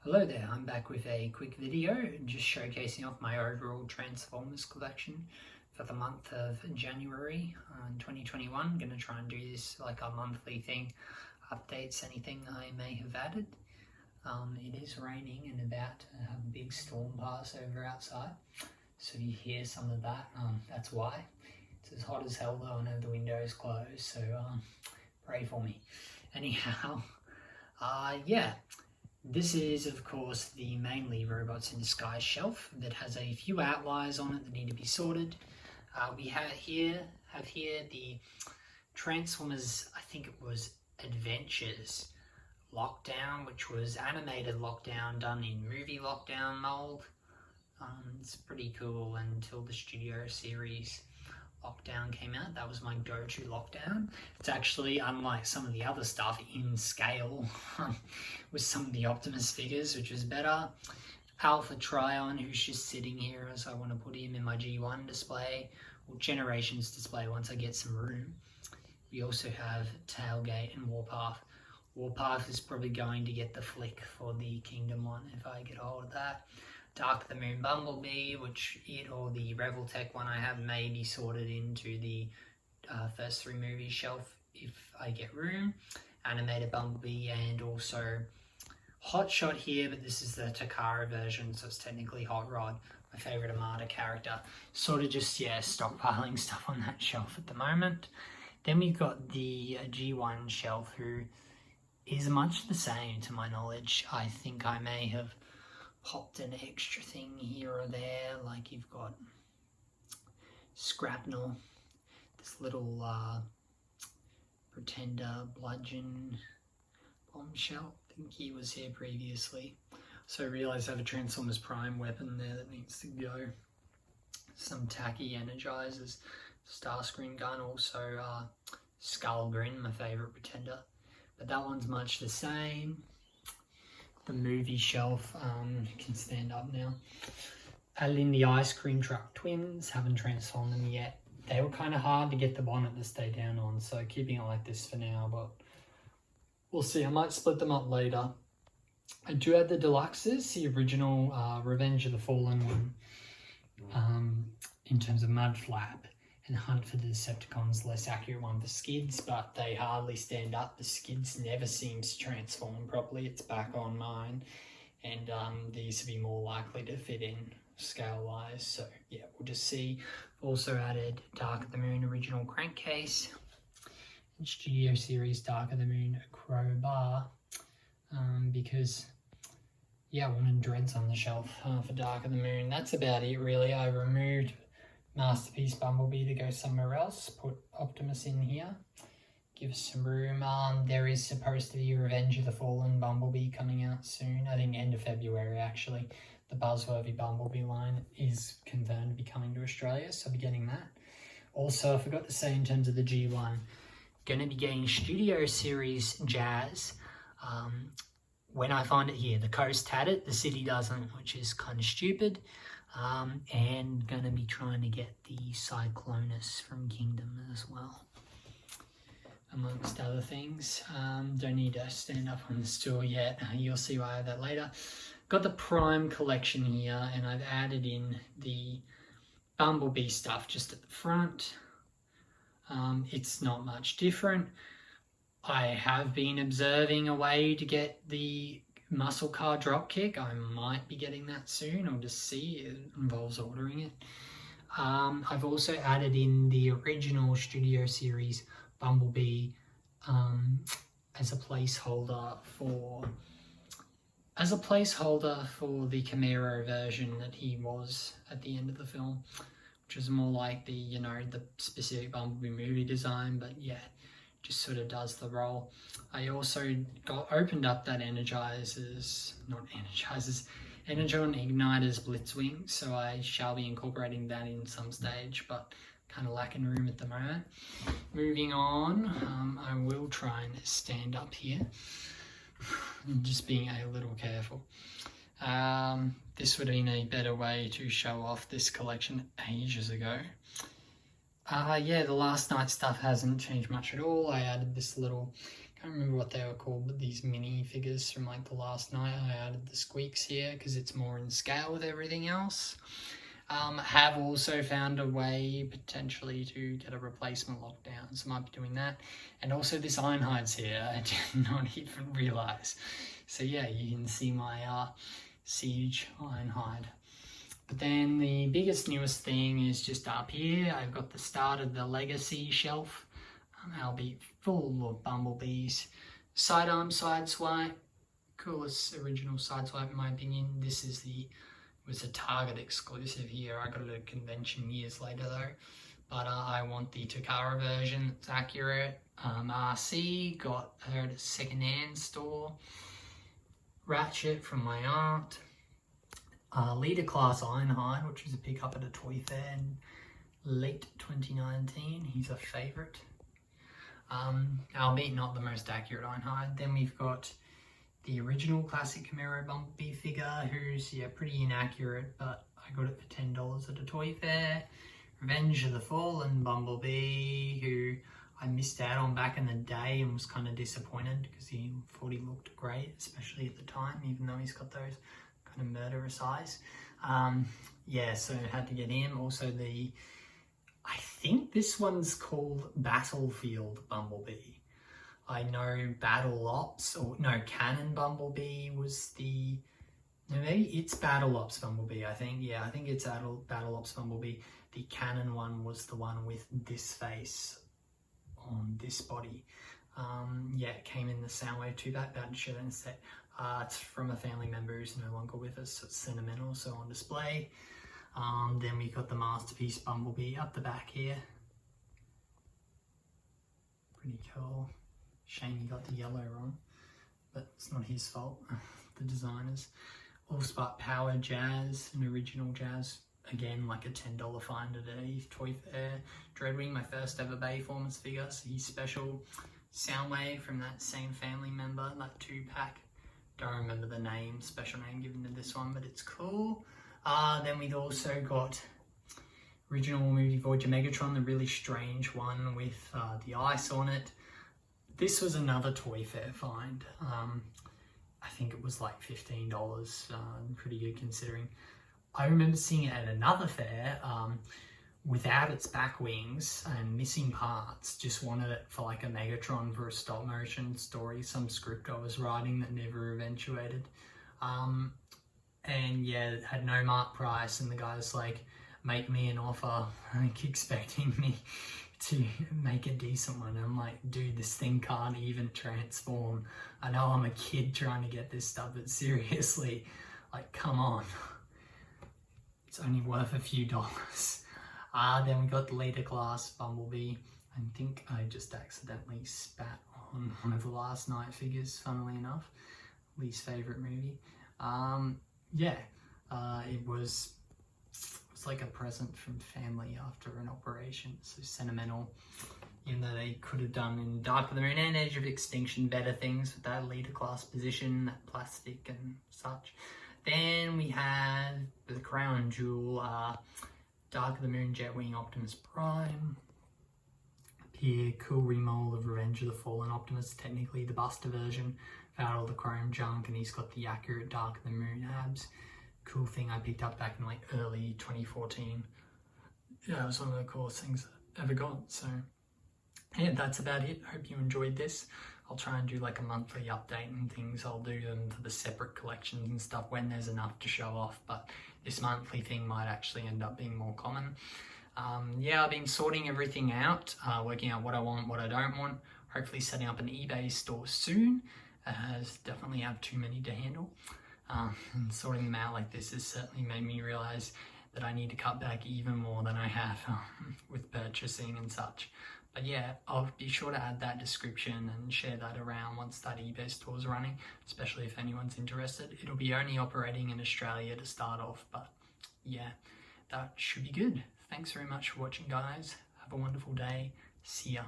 Hello there, I'm back with a quick video just showcasing off my overall Transformers collection for the month of January 2021. I'm going to try and do this like a monthly thing, updates, anything I may have added. It is raining and about to have a big storm pass over outside, so you hear some of that. That's why. It's as hot as hell though and I have the windows closed, so pray for me. Anyhow, yeah. This is, of course, the mainly Robots in Disguise shelf that has a few outliers on it that need to be sorted. We have here the Transformers, I think it was Adventures Lockdown, which was animated Lockdown done in movie Lockdown mold. It's pretty cool until the Studio Series Lockdown came out. That was my go-to Lockdown. It's actually, unlike some of the other stuff, in scale with some of the Optimus figures, which was better. Alpha Trion, who's just sitting here as I want to put him in my G1 display, or Generations display once I get some room. We also have Tailgate and Warpath. Warpath is probably going to get the flick for the Kingdom one if I get hold of that. Dark of the Moon Bumblebee, which it or the Revoltech one I have may be sorted into the first three movies shelf if I get room. Animated Bumblebee and also Hot Shot here, but this is the Takara version, so it's technically Hot Rod, my favourite Armada character. Sort of just, yeah, stockpiling stuff on that shelf at the moment. Then we've got the G1 shelf, who is much the same to my knowledge. I think I may have popped an extra thing here or there, like you've got Scrapnel, this little Pretender Bludgeon Bombshell. I think he was here previously. So I realise I have a Transformers Prime weapon there that needs to go. Some tacky Energizers, Starscream gun, also Skull Grin, my favourite Pretender. But that one's much the same. The movie shelf can stand up now. Added in the Ice Cream Truck Twins, haven't transformed them yet. They were kind of hard to get the bonnet to stay down on, so keeping it like this for now, but we'll see. I might split them up later. I do have the deluxes, the original Revenge of the Fallen one, in terms of Mud Flap, and Hunt for the Decepticons, less accurate one for Skids, but they hardly stand up. The Skids never seems to transform properly. It's back on mine, and these would be more likely to fit in scale-wise. So yeah, we'll just see. Also added Dark of the Moon original crankcase, and Studio Series Dark of the Moon crowbar, because yeah, I wanted Dreads on the shelf for Dark of the Moon. That's about it really. I removed Masterpiece Bumblebee to go somewhere else, put Optimus in here, give us some room. There is supposed to be Revenge of the Fallen Bumblebee coming out soon, I think end of February actually. The Buzzworthy Bumblebee line is confirmed to be coming to Australia, so I'll be getting that. Also, I forgot to say in terms of the G1, going to be getting Studio Series Jazz. When I find it here, the coast had it, the city doesn't, which is kind of stupid. And going to be trying to get the Cyclonus from Kingdom as well, amongst other things. Don't need to stand up on the stool yet. You'll see why I have that later. Got the Prime collection here, and I've added in the Bumblebee stuff just at the front. It's not much different. I have been observing a way to get the Muscle Car Dropkick. I might be getting that soon. I'll just see. It involves ordering it. I've also added in the original Studio Series Bumblebee as a placeholder for the Camaro version that he was at the end of the film, which was more like the, you know, the specific Bumblebee movie design, but yeah, just sort of does the role. I also opened up that Energon Igniters Blitzwing, so I shall be incorporating that in some stage, but kind of lacking room at the moment. Moving on, I will try and stand up here. I'm just being a little careful. This would have been a better way to show off this collection ages ago. Yeah, the last night stuff hasn't changed much at all. I added this little can't remember what they were called, but these mini figures from like the last night. I added the squeaks here because it's more in scale with everything else. Have also found a way potentially to get a replacement lockdown, so might be doing that. And also this Ironhide's here, I did not even realise. So yeah, you can see my Siege Ironhide. But then the biggest, newest thing is just up here. I've got the start of the Legacy shelf. I'll be full of bumblebees. Sidearm sideswipe, coolest original sideswipe in my opinion. This is was a Target exclusive here. I got it at a convention years later though. But I want the Takara version that's accurate. RC, got her at a second-hand store. Ratchet from my aunt. Leader Class Ironhide, which was a pickup at a toy fair in late 2019. He's a favourite. Albeit not the most accurate Ironhide. Then we've got the original classic Camaro Bumblebee figure, who's pretty inaccurate, but I got it for $10 at a toy fair. Revenge of the Fallen Bumblebee, who I missed out on back in the day and was kind of disappointed because he thought he looked great, especially at the time, even though he's got those kind of murderous eyes. So I had to get him. Also I think this one's called Battlefield Bumblebee. I know Battle Ops, Cannon Bumblebee was maybe it's Battle Ops Bumblebee, I think. Yeah, I think it's Battle Ops Bumblebee. The Cannon one was the one with this face on this body. It came in the Soundwave 2-pack, about to show that instead. It's from a family member who's no longer with us, so it's sentimental, so on display. Then we got the Masterpiece Bumblebee up the back here. Pretty cool. Shame he got the yellow wrong, but it's not his fault, the designers. Allspark Power Jazz, an original Jazz. Again, like a $10 find at a toy fair. Dreadwing, my first ever Bayformance figure, so he's special. Soundwave from that same family member, that 2-pack. Don't remember the name, special name given to this one, but it's cool. Then we've also got original movie Voyager Megatron, the really strange one with the ice on it. This was another toy fair find. I think it was like $15, pretty good considering. I remember seeing it at another fair without its back wings and missing parts. Just wanted it for like a Megatron for a stop motion story, some script I was writing that never eventuated. It had no mark price, and the guy's like, make me an offer, like expecting me to make a decent one. I'm like, dude, this thing can't even transform. I know I'm a kid trying to get this stuff, but seriously, like, come on. It's only worth a few dollars. Then we got the Leader Class Bumblebee. I think I just accidentally spat on one of the Last Night figures, funnily enough. Least favourite movie. It was like a present from family after an operation, so sentimental. Even though they could have done in Dark of the Moon and Age of Extinction better things with that Leader Class position, that plastic and such. Then we had the crown jewel, Dark of the Moon Jetwing Optimus Prime. Up here, cool remold of Revenge of the Fallen Optimus, technically the Buster version. Found all the chrome junk, and he's got the accurate Dark of the Moon abs. Cool thing I picked up back in like early 2014. Yeah, it was one of the coolest things I ever got. So yeah, that's about it. Hope you enjoyed this. I'll try and do like a monthly update and things. I'll do them for the separate collections and stuff when there's enough to show off, but this monthly thing might actually end up being more common. I've been sorting everything out, working out what I want, what I don't want. Hopefully setting up an eBay store soon, as definitely have too many to handle. And sorting them out like this has certainly made me realize that I need to cut back even more than I have with purchasing and such. But yeah, I'll be sure to add that description and share that around once that eBay store is running, especially if anyone's interested. It'll be only operating in Australia to start off, but yeah, that should be good. Thanks very much for watching, guys. Have a wonderful day. See ya.